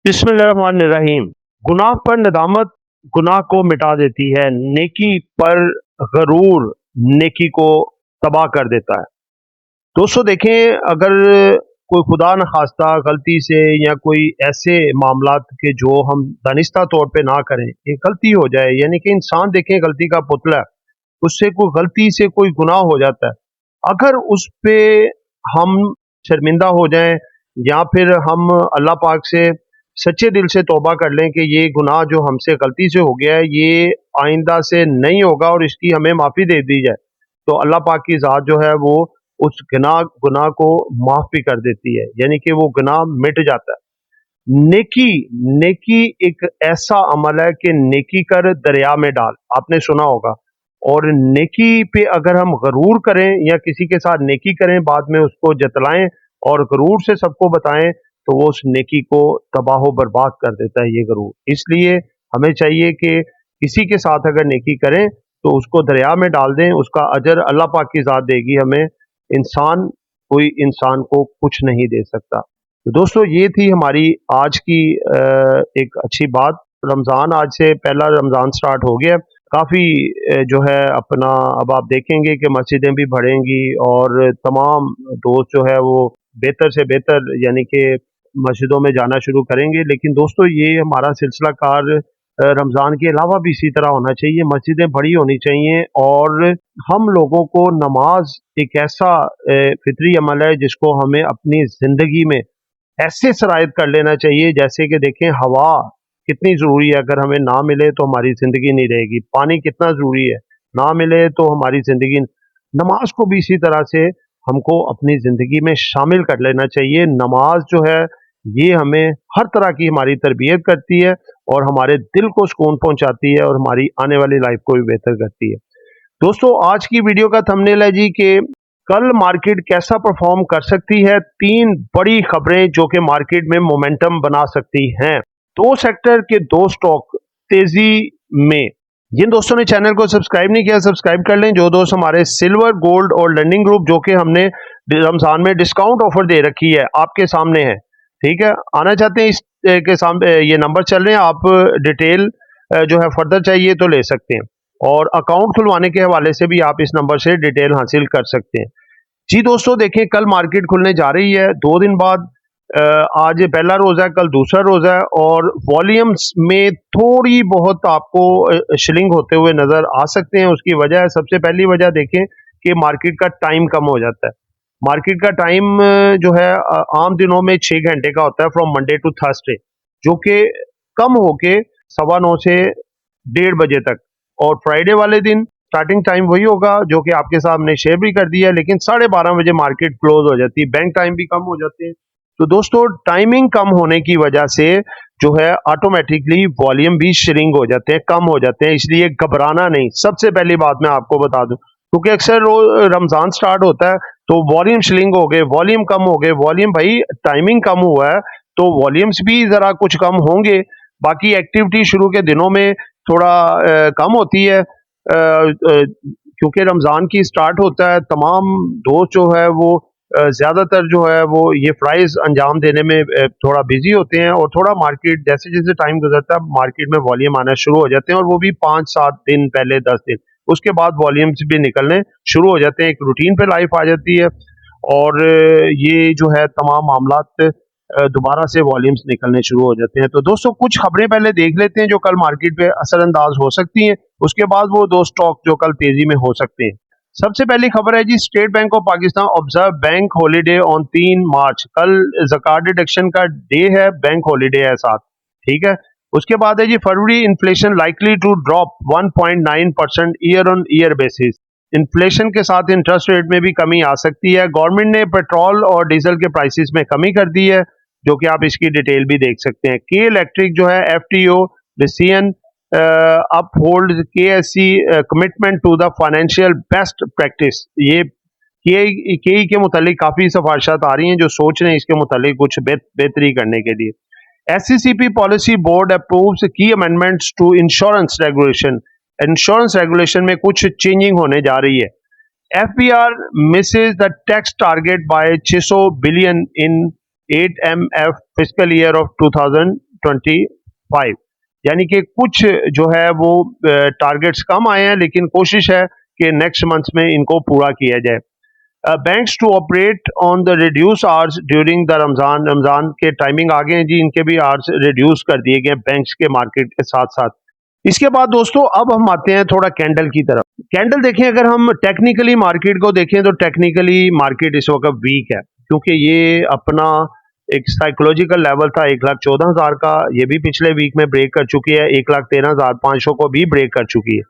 बिस्मिल्लाहिर्रहमानिर्रहीम। गुनाह पर नदामत गुनाह को मिटा देती है, नेकी पर गरूर नेकी को तबाह कर देता है। दोस्तों देखें, अगर कोई खुदा न खास्ता गलती से या कोई ऐसे मामलात के जो हम दानिस्ता तौर पे ना करें, एक गलती हो जाए, यानी कि इंसान देखें गलती का पुतला है, उससे कोई गलती से कोई गुनाह हो जाता है। अगर उस पे हम शर्मिंदा हो जाएं या फिर हम अल्लाह पाक से सच्चे दिल से तौबा कर लें कि ये गुनाह जो हमसे गलती से हो गया है, ये आइंदा से नहीं होगा और इसकी हमें माफ़ी दे दी जाए, तो अल्लाह पाक की ज़ात जो है वो उस गुनाह को माफ़ भी कर देती है, यानी कि वो गुनाह मिट जाता है। नेकी नेकी एक ऐसा अमल है कि नेकी कर दरिया में डाल, आपने सुना होगा। और नेकी पे अगर हम गरूर करें या किसी के साथ नेकी करें, बाद में उसको जतलाएं और गरूर से सबको बताएं, तो वो उस नेकी को तबाह बर्बाद कर देता है ये गरूर। इसलिए हमें चाहिए कि किसी के साथ अगर नेकी करें तो उसको दरिया में डाल दें, उसका अजर अल्लाह पाक की ज़ात देगी हमें। कोई इंसान को कुछ नहीं दे सकता। तो दोस्तों ये थी हमारी आज की एक अच्छी बात। रमज़ान आज से पहला रमज़ान स्टार्ट हो गया। काफ़ी जो है अपना, अब आप देखेंगे कि मस्जिदें भी भरेंगी और तमाम दोस्त जो है वो बेहतर से बेहतर यानी कि मस्जिदों में जाना शुरू करेंगे। लेकिन दोस्तों ये हमारा सिलसिला कार रमज़ान के अलावा भी इसी तरह होना चाहिए, मस्जिदें बड़ी होनी चाहिए और हम लोगों को नमाज एक ऐसा फितरी अमल है जिसको हमें अपनी ज़िंदगी में ऐसे शराइत कर लेना चाहिए, जैसे कि देखें हवा कितनी ज़रूरी है, अगर हमें ना मिले तो हमारी ज़िंदगी नहीं रहेगी। पानी कितना ज़रूरी है, ना मिले तो हमारी ज़िंदगी। नमाज को भी इसी तरह से हमको अपनी ज़िंदगी में शामिल कर लेना चाहिए। नमाज जो है ये हमें हर तरह की हमारी तरबियत करती है और हमारे दिल को सुकून पहुंचाती है और हमारी आने वाली लाइफ को भी बेहतर करती है। दोस्तों आज की वीडियो का थंबनेल है जी कि कल मार्केट कैसा परफॉर्म कर सकती है। 3 बड़ी खबरें जो कि मार्केट में मोमेंटम बना सकती हैं। 2 सेक्टर के 2 स्टॉक तेजी में। जिन दोस्तों ने चैनल को सब्सक्राइब नहीं किया, सब्सक्राइब कर लें। जो दोस्त हमारे सिल्वर, गोल्ड और लर्निंग ग्रुप जो कि हमने रमजान में डिस्काउंट ऑफर दे रखी है, आपके सामने है, ठीक है। आना चाहते हैं, इस के सामने ये नंबर चल रहे हैं, आप डिटेल जो है फर्दर चाहिए तो ले सकते हैं और अकाउंट खुलवाने के हवाले से भी आप इस नंबर से डिटेल हासिल कर सकते हैं। जी दोस्तों देखें, कल मार्केट खुलने जा रही है 2 दिन बाद। आज पहला रोज़ा है, कल दूसरा रोज़ा है और वॉल्यूम्स में थोड़ी बहुत आपको शिलिंग होते हुए नज़र आ सकते हैं। उसकी वजह है, सबसे पहली वजह देखें कि मार्केट का टाइम कम हो जाता है। मार्केट का टाइम जो है आम दिनों में 6 घंटे का होता है, फ्रॉम मंडे टू थर्सडे, जो कि कम होके 9:15 से 1:30 बजे तक। और फ्राइडे वाले दिन स्टार्टिंग टाइम वही होगा जो कि आपके सामने शेयर भी कर दिया है, लेकिन 12:30 बजे मार्केट क्लोज हो जाती है, बैंक टाइम भी कम हो जाते हैं। तो दोस्तों टाइमिंग कम होने की वजह से जो है ऑटोमेटिकली वॉल्यूम भी श्रिंक हो जाते हैं, कम हो जाते हैं। इसलिए घबराना नहीं, सबसे पहली बात मैं आपको बता दूं, क्योंकि अक्सर रमजान स्टार्ट होता है तो वॉल्यूम श्रिंक हो गए, वॉल्यूम कम हो गए। वॉल्यूम भाई टाइमिंग कम हुआ है तो वॉल्यूम्स भी जरा कुछ कम होंगे। बाकी एक्टिविटी शुरू के दिनों में थोड़ा कम होती है, क्योंकि रमज़ान की स्टार्ट होता है। तमाम दोस्त जो है वो ज़्यादातर जो है वो ये प्राइस अंजाम देने में थोड़ा बिजी होते हैं और थोड़ा मार्केट जैसे जैसे टाइम गुजरता है मार्केट में वॉल्यूम आना शुरू हो जाते हैं, और वो भी 5-7 दिन पहले, 10 दिन, उसके बाद वॉल्यूम्स भी निकलने शुरू हो जाते हैं। एक रूटीन पे लाइफ आ जाती है और ये जो है तमाम मामलात दोबारा से वॉल्यूम्स निकलने शुरू हो जाते हैं। तो दोस्तों कुछ खबरें पहले देख लेते हैं जो कल मार्केट पे असरअंदाज हो सकती हैं, उसके बाद वो 2 स्टॉक जो कल तेजी में हो सकते हैं। सबसे पहली खबर है जी, State Bank of Pakistan observe bank holiday on 3 March. कल ज़कात डिडक्शन का डे है, बैंक हॉलीडे है साथ, ठीक है। उसके बाद है जी, February inflation likely to drop 1.9% year on year basis. Inflation के साथ इंटरेस्ट रेट में भी कमी आ सकती है। गवर्नमेंट ने पेट्रोल और डीजल के प्राइसेस में कमी कर दी है, जो कि आप इसकी डिटेल भी देख सकते हैं। के इलेक्ट्रिक जो है FTO decision uphold KSC commitment to the financial best practice. ये के के मुतालिक काफ़ी सिफारिशात आ रही हैं जो सोच रहे हैं इसके मुतालिक कुछ बेहतरी करने के लिए। SCCP policy board approves key amendments to insurance regulation. Insurance regulation में कुछ चेंजिंग होने जा रही है। FBR misses the tax target by 600 billion in 8MF fiscal year of 2025, यानी कि कुछ जो है वो टारगेट्स कम आए हैं, लेकिन कोशिश है कि नेक्स्ट मंथ में इनको पूरा किया जाए। Banks to operate on the reduce hours during the Ramzan के टाइमिंग आ गए हैं जी, इनके भी आवर्स रिड्यूस कर दिए गए बैंक्स के मार्केट के साथ साथ। इसके बाद दोस्तों अब हम आते हैं थोड़ा कैंडल की तरफ। कैंडल देखें, अगर हम टेक्निकली मार्केट को देखें तो टेक्निकली मार्केट इस वक्त वीक है, क्योंकि ये अपना एक साइकोलॉजिकल लेवल था 1,14,000 का, ये भी पिछले वीक में ब्रेक कर चुकी है, 1,13,500 को भी ब्रेक कर चुकी है,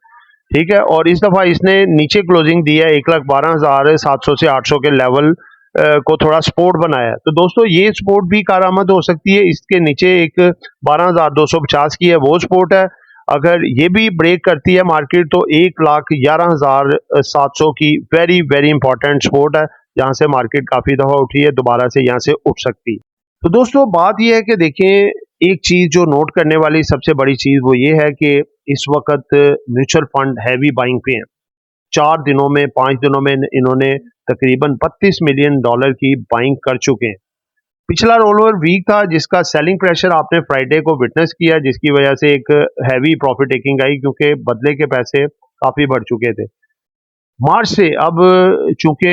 ठीक है। और इस दफा इसने नीचे क्लोजिंग दी है 1,12,700 से 800 के लेवल को थोड़ा सपोर्ट बनाया है। तो दोस्तों ये सपोर्ट भी कारआमद हो सकती है। इसके नीचे एक 12,250 की है, वो सपोर्ट है। अगर ये भी ब्रेक करती है मार्केट तो 1,11,700 की वेरी वेरी इंपॉर्टेंट सपोर्ट है, जहां से मार्केट काफी दफा उठी है, दोबारा से यहां से उठ सकती है। तो दोस्तों बात यह है कि देखें, एक चीज जो नोट करने वाली सबसे बड़ी चीज वो ये है कि इस वक्त म्यूचुअल फंड हैवी बाइंग पे हैं। 4 दिनों में 5 दिनों में इन्होंने तकरीबन $32 मिलियन की बाइंग कर चुके हैं। पिछला रोलओवर वीक था, जिसका सेलिंग प्रेशर आपने फ्राइडे को विटनेस किया, जिसकी वजह से एक हैवी प्रॉफिट टेकिंग आई, क्योंकि बदले के पैसे काफी बढ़ चुके थे। मार्च से अब चूंकि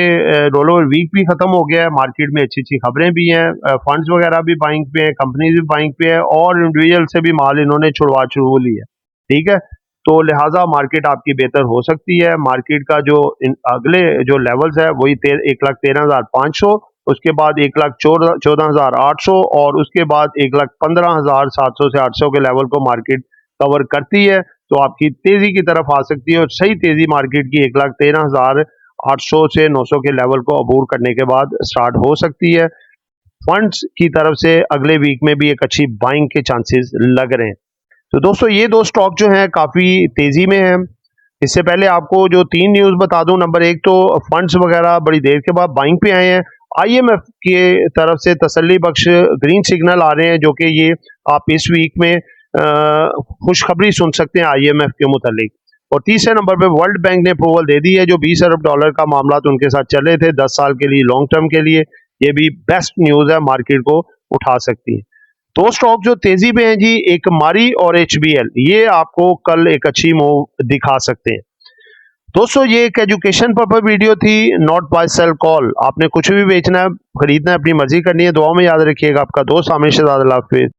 रोलओवर वीक भी खत्म हो गया है, मार्केट में अच्छी अच्छी खबरें भी हैं, फंड्स वगैरह भी बाइंग पे हैं, कंपनीज भी बाइंग पे है, और इंडिविजुअल से भी माल इन्होंने छुड़वा लिया, ठीक है। तो लिहाजा मार्केट आपकी बेहतर हो सकती है। मार्केट का जो अगले जो लेवल्स है वही 1,13,500, उसके बाद 1,14,800 और उसके बाद 1,15,700 से 800 के लेवल को मार्केट कवर करती है, तो आपकी तेजी की तरफ आ सकती है। और सही तेजी मार्केट की 1,13,800 से 900 के लेवल को अबूर करने के बाद स्टार्ट हो सकती है। फंड्स की तरफ से अगले वीक में भी एक अच्छी बाइंग के चांसेस लग रहे हैं। तो दोस्तों ये दो स्टॉक जो हैं काफी तेजी में हैं। इससे पहले आपको जो 3 न्यूज बता दूं, नंबर 1 तो फंड्स वगैरह बड़ी देर के बाद बाइंग पे आए हैं। IMF के तरफ से तसल्ली बख्श ग्रीन सिग्नल आ रहे हैं, जो कि ये आप इस वीक में खुशखबरी सुन सकते हैं IMF के मुतालिक। और तीसरे नंबर पे वर्ल्ड बैंक ने अप्रूवल दे दी है, जो $20 अरब का मामला तो उनके साथ चल रहे थे 10 साल के लिए, लॉन्ग टर्म के लिए। ये भी बेस्ट न्यूज है, मार्केट को उठा सकती है। दो स्टॉक जो तेजी पे हैं जी, एक मारी और HBL, ये आपको कल एक अच्छी मूव दिखा सकते हैं। दोस्तों ये एक एजुकेशन पर्पस वीडियो थी, नॉट बाय सेल कॉल। आपने कुछ भी बेचना है, खरीदना है, अपनी मर्जी करनी है। दुआ में याद रखिएगा। आपका दोस्त आमिर शहजाद। अल्लाह हाफिज।